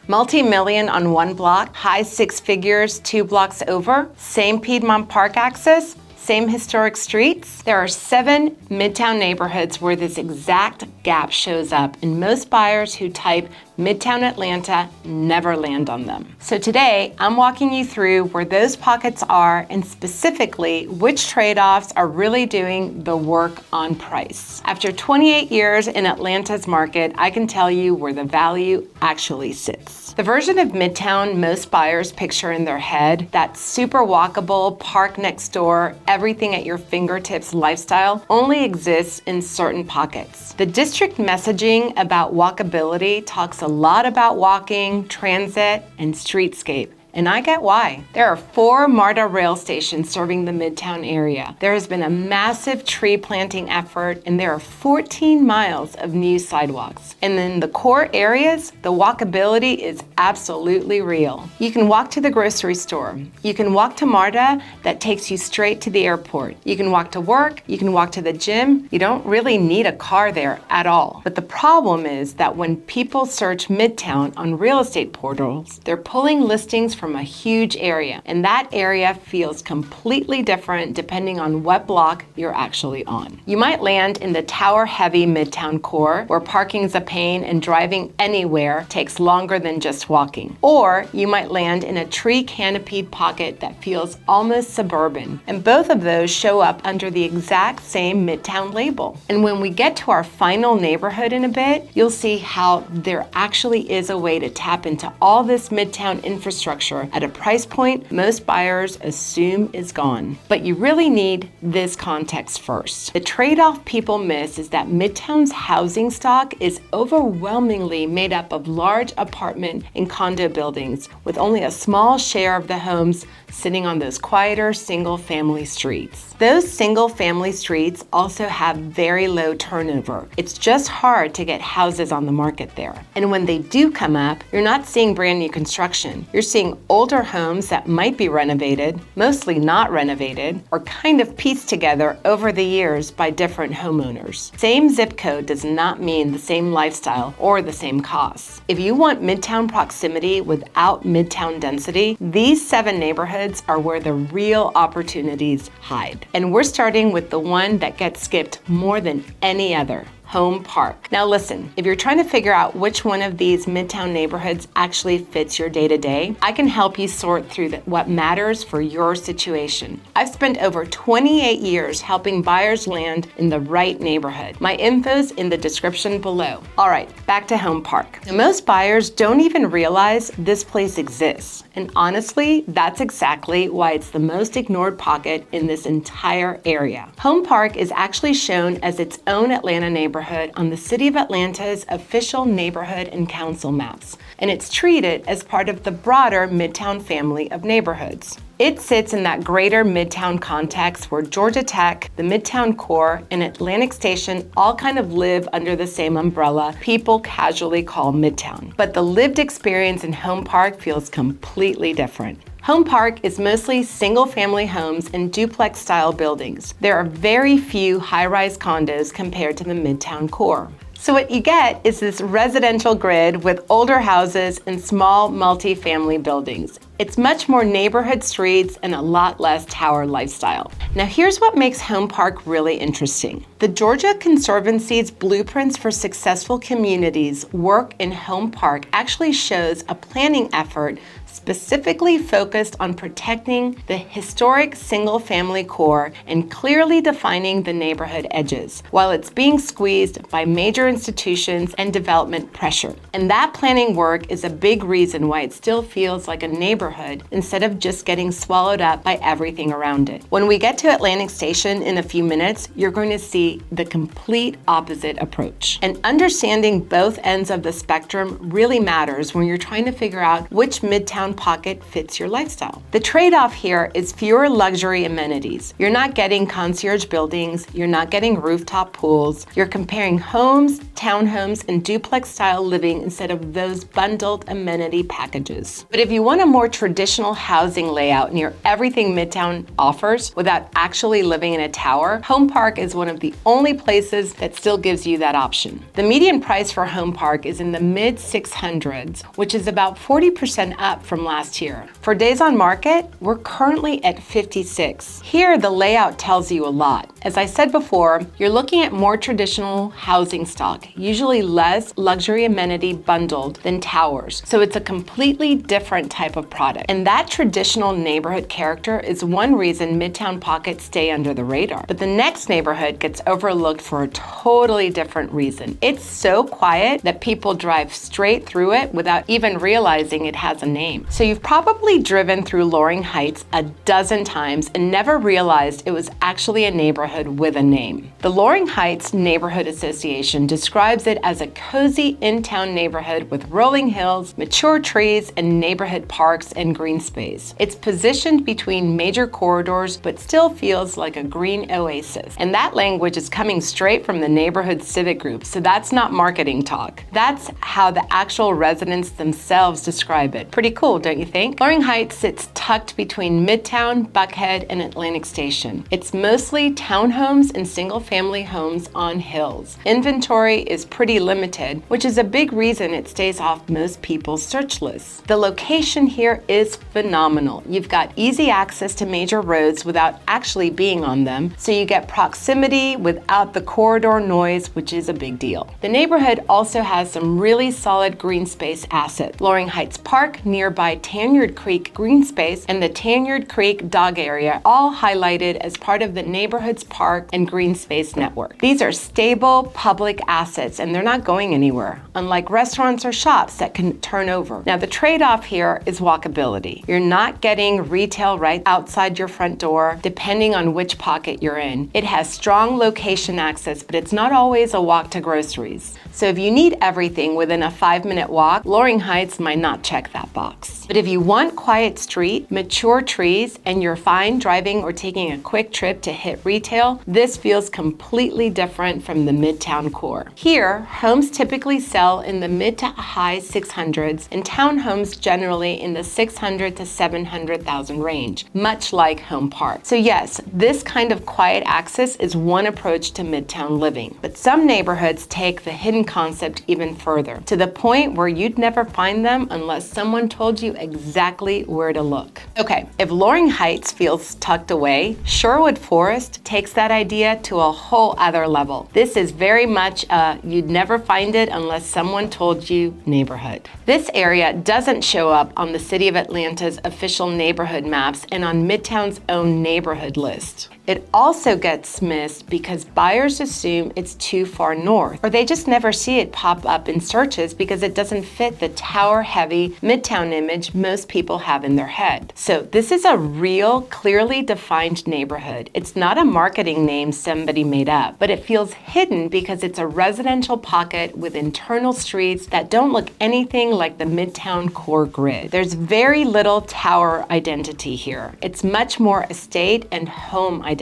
Multi-million on one block, high six figures 2 blocks over, same Piedmont Park access, same historic streets. There are 7 Midtown neighborhoods where this exact gap shows up, and most buyers who type Midtown Atlanta never land on them. So today, I'm walking you through where those pockets are and specifically which trade-offs are really doing the work on price. After 28 years in Atlanta's market, I can tell you where the value actually sits. The version of Midtown most buyers picture in their head, that super walkable, park next door, everything at your fingertips lifestyle, only exists in certain pockets. The district messaging about walkability talks a lot about walking, transit, and streetscape. And I get why. There are 4 MARTA rail stations serving the Midtown area. There has been a massive tree planting effort, and there are 14 miles of new sidewalks. And in the core areas, the walkability is absolutely real. You can walk to the grocery store. You can walk to MARTA that takes you straight to the airport. You can walk to work. You can walk to the gym. You don't really need a car there at all. But the problem is that when people search Midtown on real estate portals, they're pulling listings from a huge area, and that area feels completely different depending on what block you're actually on. You might land in the tower-heavy Midtown core, where parking's a pain and driving anywhere takes longer than just walking. Or you might land in a tree-canopied pocket that feels almost suburban, and both of those show up under the exact same Midtown label. And when we get to our final neighborhood in a bit, you'll see how there actually is a way to tap into all this Midtown infrastructure at a price point most buyers assume is gone. But you really need this context first. The trade-off people miss is that Midtown's housing stock is overwhelmingly made up of large apartment and condo buildings, with only a small share of the homes sitting on those quieter single-family streets. Those single-family streets also have very low turnover. It's just hard to get houses on the market there. And when they do come up, you're not seeing brand new construction. You're seeing older homes that might be renovated, mostly not renovated, or kind of pieced together over the years by different homeowners. Same zip code does not mean the same lifestyle or the same costs. If you want Midtown proximity without Midtown density, these 7 neighborhoods are where the real opportunities hide. And we're starting with the one that gets skipped more than any other: Home Park. Now listen, if you're trying to figure out which one of these Midtown neighborhoods actually fits your day-to-day, I can help you sort through what matters for your situation. I've spent over 28 years helping buyers land in the right neighborhood. My info's in the description below. All right, back to Home Park. Now, most buyers don't even realize this place exists. And honestly, that's exactly why it's the most ignored pocket in this entire area. Home Park is actually shown as its own Atlanta neighborhood on the City of Atlanta's official neighborhood and council maps, and it's treated as part of the broader Midtown family of neighborhoods. It sits in that greater Midtown context where Georgia Tech, the Midtown Core, and Atlantic Station all kind of live under the same umbrella people casually call Midtown. But the lived experience in Home Park feels completely different. Home Park is mostly single-family homes and duplex-style buildings. There are very few high-rise condos compared to the Midtown Core. So what you get is this residential grid with older houses and small multi-family buildings. It's much more neighborhood streets and a lot less tower lifestyle. Now here's what makes Home Park really interesting. The Georgia Conservancy's Blueprints for Successful Communities work in Home Park actually shows a planning effort specifically focused on protecting the historic single-family core and clearly defining the neighborhood edges, while it's being squeezed by major institutions and development pressure. And that planning work is a big reason why it still feels like a neighborhood instead of just getting swallowed up by everything around it. When we get to Atlantic Station in a few minutes, you're going to see the complete opposite approach. And understanding both ends of the spectrum really matters when you're trying to figure out which Midtown Midtown pocket fits your lifestyle. The trade-off here is fewer luxury amenities. You're not getting concierge buildings, you're not getting rooftop pools, you're comparing homes, townhomes, and duplex-style living instead of those bundled amenity packages. But if you want a more traditional housing layout near everything Midtown offers without actually living in a tower, Home Park is one of the only places that still gives you that option. The median price for Home Park is in the mid-600s, which is about 40% up from last year. For days on market, we're currently at 56. Here, the layout tells you a lot. As I said before, you're looking at more traditional housing stock, usually less luxury amenity bundled than towers. So it's a completely different type of product. And that traditional neighborhood character is one reason Midtown pockets stay under the radar. But the next neighborhood gets overlooked for a totally different reason. It's so quiet that people drive straight through it without even realizing it has a name. So you've probably driven through Loring Heights a dozen times and never realized it was actually a neighborhood with a name. The Loring Heights Neighborhood Association describes it as a cozy in-town neighborhood with rolling hills, mature trees, and neighborhood parks and green space. It's positioned between major corridors, but still feels like a green oasis. And that language is coming straight from the neighborhood civic group, so that's not marketing talk. That's how the actual residents themselves describe it. Pretty cool, don't you think? Loring Heights sits tucked between Midtown, Buckhead, and Atlantic Station. It's mostly townhomes and single-family homes on hills. Inventory is pretty limited, which is a big reason it stays off most people's search lists. The location here is phenomenal. You've got easy access to major roads without actually being on them, so you get proximity without the corridor noise, which is a big deal. The neighborhood also has some really solid green space assets. Loring Heights Park, nearby Tanyard Creek Green Space, and the Tanyard Creek Dog Area, all highlighted as part of the neighborhood's park and green space network. These are stable public assets and they're not going anywhere, unlike restaurants or shops that can turn over. Now, the trade-off here is walkability. You're not getting retail right outside your front door, depending on which pocket you're in. It has strong location access, but it's not always a walk to groceries. So if you need everything within a 5-minute walk, Loring Heights might not check that box. But if you want quiet street, mature trees, and you're fine driving or taking a quick trip to hit retail, this feels completely different from the Midtown core. Here, homes typically sell in the mid to high 600s and townhomes generally in the 600 to 700,000 range, much like Home Park. So yes, this kind of quiet access is one approach to Midtown living, but some neighborhoods take the hidden concept even further, to the point where you'd never find them unless someone told you exactly where to look. Okay, if Loring Heights feels tucked away, Sherwood Forest takes that idea to a whole other level. This is very much a you'd never find it unless someone told you neighborhood. This area doesn't show up on the City of Atlanta's official neighborhood maps and on Midtown's own neighborhood list. It also gets missed because buyers assume it's too far north, or they just never see it pop up in searches because it doesn't fit the tower-heavy Midtown image most people have in their head. So this is a real, clearly defined neighborhood. It's not a marketing name somebody made up, but it feels hidden because it's a residential pocket with internal streets that don't look anything like the Midtown core grid. There's very little tower identity here. It's much more estate and home identity.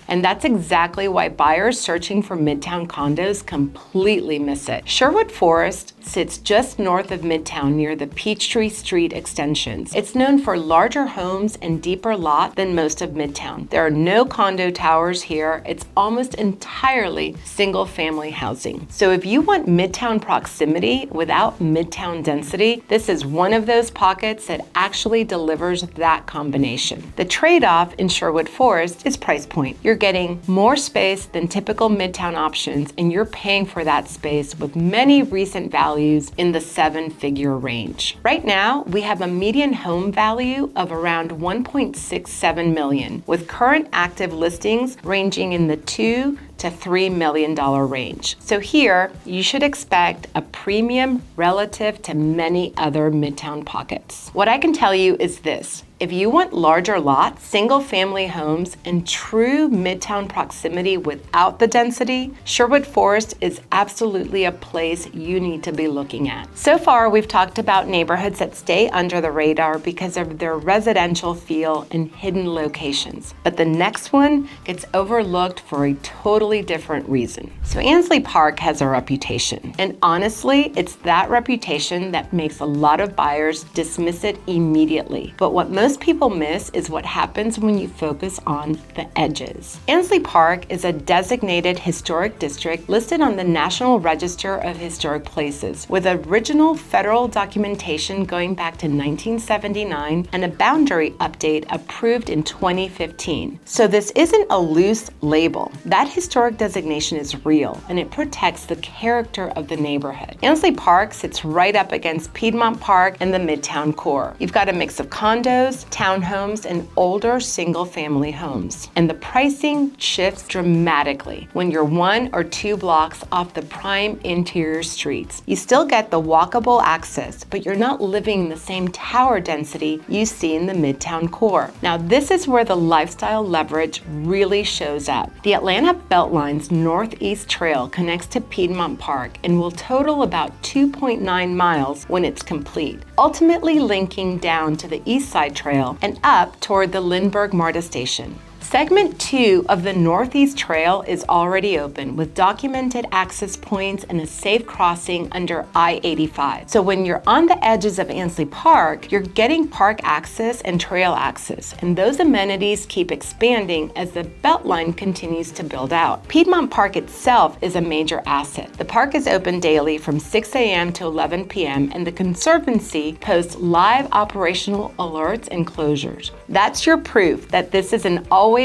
And that's exactly why buyers searching for Midtown condos completely miss it. Sherwood Forest sits just north of Midtown near the Peachtree Street extensions. It's known for larger homes and deeper lot than most of Midtown. There are no condo towers here. It's almost entirely single-family housing. So if you want Midtown proximity without Midtown density, this is one of those pockets that actually delivers that combination. The trade-off in Sherwood Forest is price point. You're getting more space than typical Midtown options, and you're paying for that space with many recent values in the 7-figure range. Right now, we have a median home value of around $1.67 million, with current active listings ranging in the $2 to $3 million range. So here, you should expect a premium relative to many other Midtown pockets. What I can tell you is this: If you want larger lots, single-family homes, and true Midtown proximity without the density, Sherwood Forest is absolutely a place you need to be looking at. So far, we've talked about neighborhoods that stay under the radar because of their residential feel and hidden locations. But the next one gets overlooked for a totally different reason. So Ansley Park has a reputation, and honestly, it's that reputation that makes a lot of buyers dismiss it immediately. But what most people miss is what happens when you focus on the edges. Ansley Park is a designated historic district listed on the National Register of Historic Places, with original federal documentation going back to 1979 and a boundary update approved in 2015. So this isn't a loose label. That historic designation is real, and it protects the character of the neighborhood. Ansley Park sits right up against Piedmont Park and the Midtown core. You've got a mix of condos, townhomes, and older single-family homes. And the pricing shifts dramatically when you're 1 or 2 blocks off the prime interior streets. You still get the walkable access, but you're not living in the same tower density you see in the Midtown core. Now, this is where the lifestyle leverage really shows up. The Atlanta Beltline's Northeast Trail connects to Piedmont Park and will total about 2.9 miles when it's complete, ultimately linking down to the East Side Trail and up toward the Lindbergh MARTA station. Segment 2 of the Northeast Trail is already open with documented access points and a safe crossing under I-85. So when you're on the edges of Ansley Park, you're getting park access and trail access, and those amenities keep expanding as the Beltline continues to build out. Piedmont Park itself is a major asset. The park is open daily from 6 a.m. to 11 p.m., and the Conservancy posts live operational alerts and closures. That's your proof that this is an always-on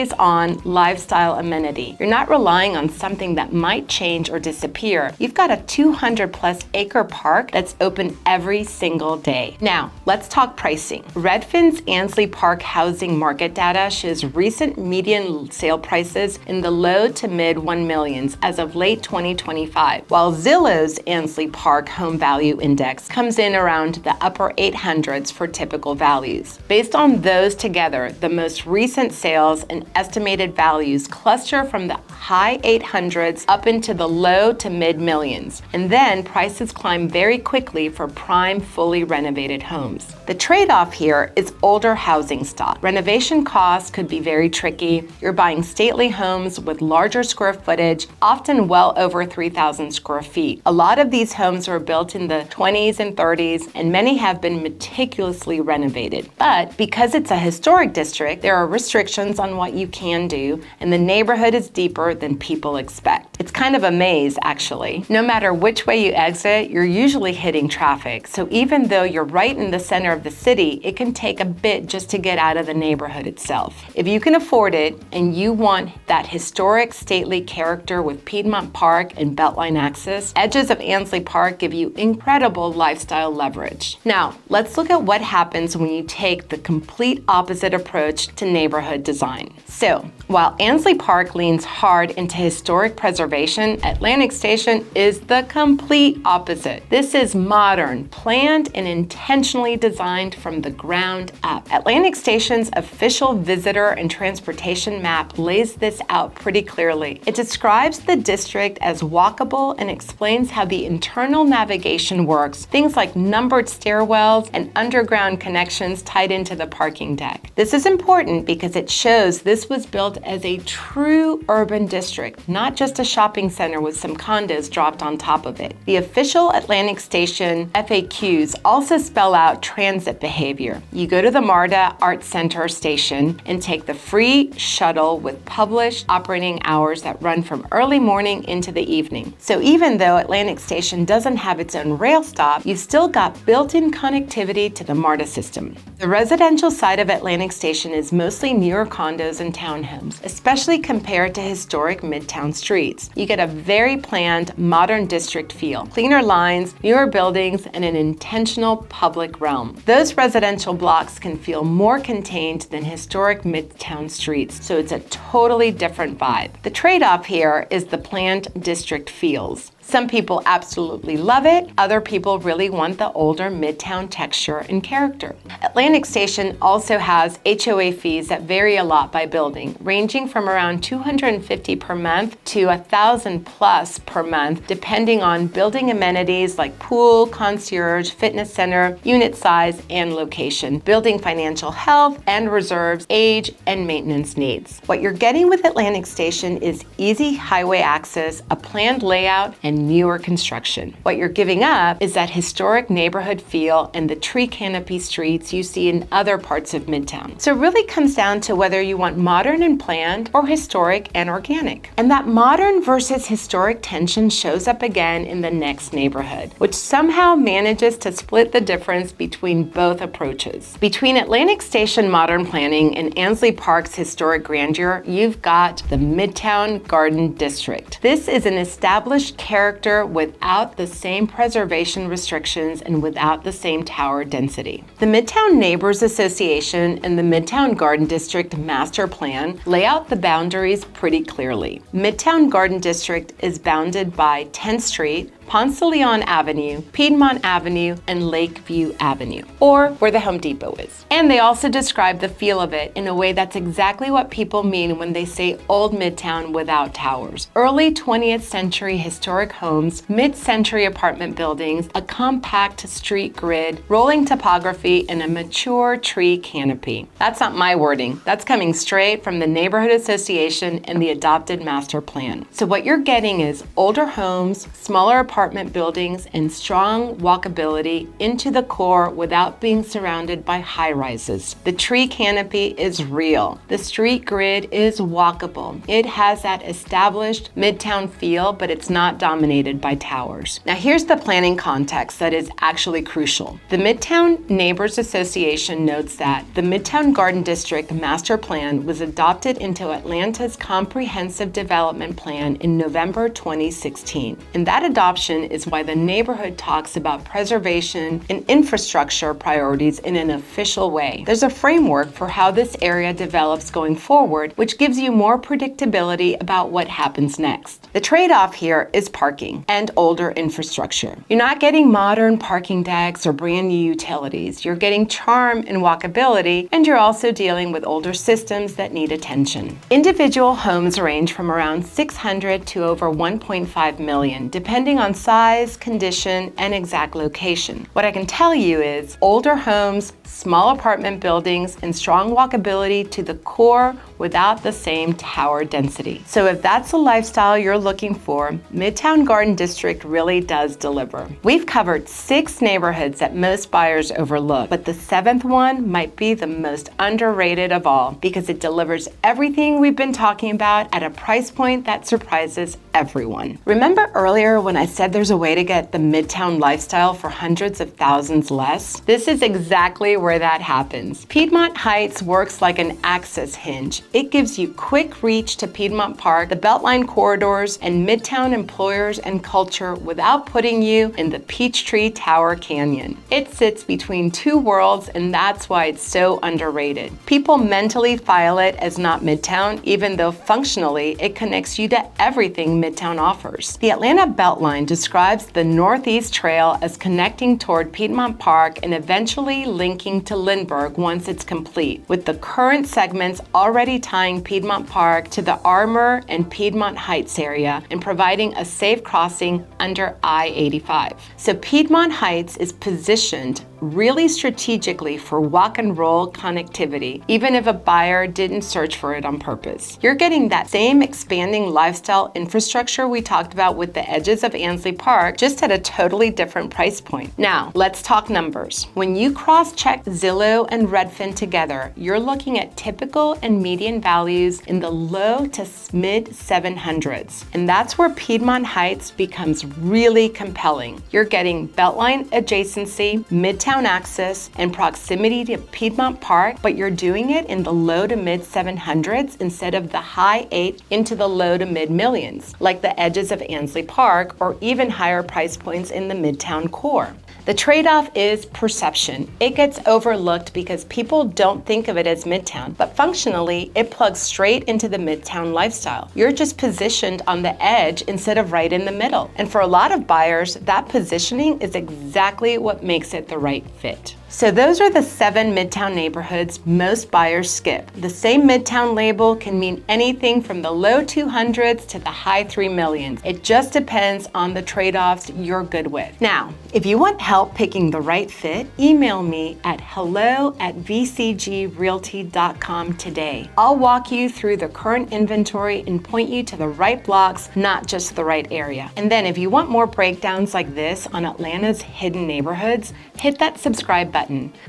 lifestyle amenity. You're not relying on something that might change or disappear. You've got a 200-plus acre park that's open every single day. Now, let's talk pricing. Redfin's Ansley Park housing market data shows recent median sale prices in the low to mid $1 millions as of late 2025, while Zillow's Ansley Park Home Value Index comes in around the upper 800s for typical values. Based on those together, the most recent sales and estimated values cluster from the high 800s up into the low to mid millions, and then prices climb very quickly for prime, fully renovated homes. The trade-off here is older housing stock. Renovation costs could be very tricky. You're buying stately homes with larger square footage, often well over 3,000 square feet. A lot of these homes were built in the 20s and 30s, and many have been meticulously renovated. But because it's a historic district, there are restrictions on what you can do, and the neighborhood is deeper than people expect. It's kind of a maze, actually. No matter which way you exit, you're usually hitting traffic. So even though you're right in the center of the city, it can take a bit just to get out of the neighborhood itself. If you can afford it and you want that historic, stately character with Piedmont Park and Beltline access, edges of Ansley Park give you incredible lifestyle leverage. Now, let's look at what happens when you take the complete opposite approach to neighborhood design. So, while Ansley Park leans hard into historic preservation, Atlantic Station is the complete opposite. This is modern, planned, and intentionally designed from the ground up. Atlantic Station's official visitor and transportation map lays this out pretty clearly. It describes the district as walkable and explains how the internal navigation works, things like numbered stairwells and underground connections tied into the parking deck. This is important because it shows this was built as a true urban district, not just a shopping center with some condos dropped on top of it. The official Atlantic Station FAQs also spell out transit behavior. You go to the MARTA Art Center station and take the free shuttle with published operating hours that run from early morning into the evening. So even though Atlantic Station doesn't have its own rail stop, you've still got built-in connectivity to the MARTA system. The residential side of Atlantic Station is mostly newer condos and townhomes, especially compared to historic Midtown streets. You get a very planned, modern district feel, cleaner lines, newer buildings, and an intentional public realm. Those residential blocks can feel more contained than historic Midtown streets, so it's a totally different vibe. The trade-off here is the planned district feels. Some people absolutely love it. Other people really want the older Midtown texture and character. Atlantic Station also has HOA fees that vary a lot by building, ranging from around $250 per month to $1,000 plus per month, depending on building amenities like pool, concierge, fitness center, unit size, and location, building financial health and reserves, age, and maintenance needs. What you're getting with Atlantic Station is easy highway access, a planned layout, and newer construction. What you're giving up is that historic neighborhood feel and the tree canopy streets you see in other parts of Midtown. So it really comes down to whether you want modern and planned or historic and organic. And that modern versus historic tension shows up again in the next neighborhood, which somehow manages to split the difference between both approaches. Between Atlantic Station modern planning and Ansley Park's historic grandeur, you've got the Midtown Garden District. This is an established character without the same preservation restrictions and without the same tower density. The Midtown Neighbors Association and the Midtown Garden District Master Plan lay out the boundaries pretty clearly. Midtown Garden District is bounded by 10th Street, Ponce de Leon Avenue, Piedmont Avenue, and Lakeview Avenue, or where the Home Depot is. And they also describe the feel of it in a way that's exactly what people mean when they say old Midtown without towers. Early 20th century historic homes, mid-century apartment buildings, a compact street grid, rolling topography, and a mature tree canopy. That's not my wording. That's coming straight from the Neighborhood Association and the adopted master plan. So what you're getting is older homes, smaller apartment buildings, and strong walkability into the core without being surrounded by high-rises. The tree canopy is real. The street grid is walkable. It has that established Midtown feel, but it's not dominated by towers. Now here's the planning context that is actually crucial. The Midtown Neighbors Association notes that the Midtown Garden District Master Plan was adopted into Atlanta's Comprehensive Development Plan in November 2016. And that adoption is why the neighborhood talks about preservation and infrastructure priorities in an official way. There's a framework for how this area develops going forward, which gives you more predictability about what happens next. The trade-off here is parking and older infrastructure. You're not getting modern parking decks or brand new utilities. You're getting charm and walkability, and you're also dealing with older systems that need attention. Individual homes range from around 600 to over 1.5 million, depending on size, condition, and exact location. What I can tell you is older homes, small apartment buildings, and strong walkability to the core without the same tower density. So if that's the lifestyle you're looking for, Midtown Garden District really does deliver. We've covered 6 neighborhoods that most buyers overlook, but the 7th one might be the most underrated of all because it delivers everything we've been talking about at a price point that surprises everyone. Remember earlier when I said there's a way to get the Midtown lifestyle for hundreds of thousands less? This is exactly where that happens. Piedmont Heights works like an access hinge. It gives you quick reach to Piedmont Park, the Beltline corridors, and Midtown employers and culture without putting you in the Peachtree Tower Canyon. It sits between two worlds, and that's why it's so underrated. People mentally file it as not Midtown, even though functionally it connects you to everything Midtown offers. The Atlanta Beltline describes the Northeast Trail as connecting toward Piedmont Park and eventually linking to Lindbergh once it's complete, with the current segments already tying Piedmont Park to the Armour and Piedmont Heights area and providing a safe crossing under I-85. So Piedmont Heights is positioned really strategically for walk and roll connectivity, even if a buyer didn't search for it on purpose. You're getting that same expanding lifestyle infrastructure we talked about with the edges of Ansley Park, just at a totally different price point. Now, let's talk numbers. When you cross-check Zillow and Redfin together, you're looking at typical and median values in the low to mid 700s. And that's where Piedmont Heights becomes really compelling. You're getting Beltline adjacency, Midtown access, and proximity to Piedmont Park, but you're doing it in the low to mid 700s instead of the high 8 into the low to mid millions, like the edges of Ansley Park, or even higher price points in the Midtown core. The trade-off is perception. It gets overlooked because people don't think of it as Midtown, but functionally, it plugs straight into the Midtown lifestyle. You're just positioned on the edge instead of right in the middle. And for a lot of buyers, that positioning is exactly what makes it the right fit. So those are the 7 Midtown neighborhoods most buyers skip. The same Midtown label can mean anything from the low 200s to the high 3 millions. It just depends on the trade-offs you're good with. Now, if you want help picking the right fit, email me at hello@vcgrealty.com today. I'll walk you through the current inventory and point you to the right blocks, not just the right area. And then if you want more breakdowns like this on Atlanta's hidden neighborhoods, hit that subscribe button.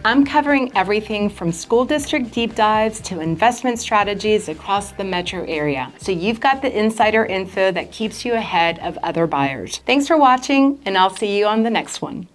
I'm covering everything from school district deep dives to investment strategies across the metro area. So you've got the insider info that keeps you ahead of other buyers. Thanks for watching, and I'll see you on the next one.